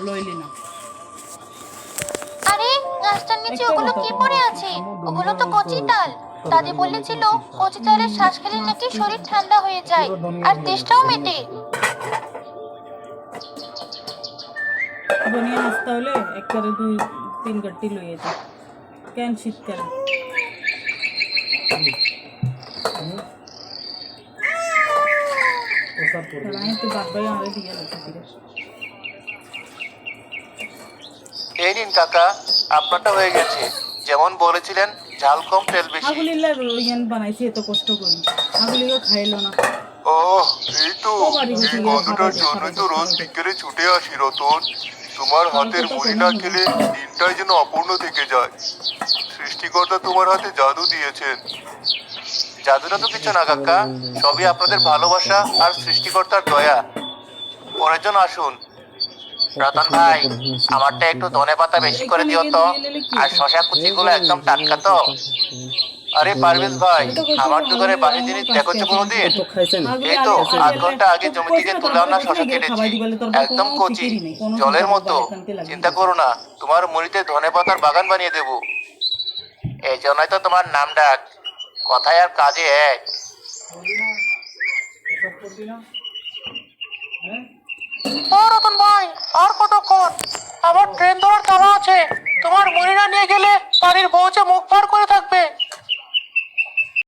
লইলি না। আরে গাছটার নিচে ওগুলো কি পড়ে আছে? ওগুলো তো কচি তাল। দাদি বলেছিল কচি তালের শ্বাস খেলে নাকি শরীর ঠান্ডা হয়ে যায় আর তেষ্টাও মেটে। বনিয়া নাস্তা হলে একবারে 2-3 গাড়ি লইয়ে যা কেন শীতকালে। আমি তো বারবার আরে দিয়ে লোকে ফিরে এই নিন কাকা, আপনারটা হয়ে গেছে। যেমন বলেছিলেন, ঝাল কম তেল বেশি। আগুলিল্লা রইয়ান বানাইছি এত কষ্ট করি, আগুলিও খাইলো না। ওহ, এই তো ও বাড়ি এই গেছিল, গন্ধটার খাবার জন্যই তো খাবার রোজ খাবার। বিকেলে ছুটে আসি রতন। তোমার হাতের কথা মুড়ি কোনো না না। খেলে দিনটাই যেন অপূর্ণ থেকে যায়। সৃষ্টিকর্তা তোমার হাতে জাদু দিয়েছেন। জাদুটা তো কিছু না কাকা, সবই আপনাদের ভালোবাসা আর সৃষ্টিকর্তার দয়া। পরের জন আসুন। রতন ভাই, আমারটা একটু ধনেপাতা বেশি করে এখানে দিও গিয়ে তো। নিয়ে নিলে কি আর হবে? শশা কুচিগুলো একদম টাটকা তো। আরে পারভেজ ভাই, এটা করতে আমার হবে, দোকানে আগুলি বাসি আমার জিনিস কাছে দেখেছো আছে কোনোদিন? নাকি? আগুলি এই তো আগে আধ ঘন্টা আগে জমি থেকে কইছে না তুলে তোরা আনা বলে শশা গিয়ে খাওয়াই কেটেছি। দিবালে, তোর একদম কোনো কচি, ফিকিরই নেই, কোনো জলের চিন্তা মতো। করবা এখানকে লাগিয়ে চিন্তা দিছে। করো না, তোমার মুড়িতে ধনেপাতার বাগান বানিয়ে দেবো। এই জন্যই তো তোমার নাম ডাক, কথায় আর কাজে এক। ও রতন ভাই, আর কতক্ষণ? আমার ট্রেন ধরার তাড়া আছে। তোমার মুড়িটা নিয়ে গেলে বাড়ির বউ যে মুখ ভার করে থাকবে।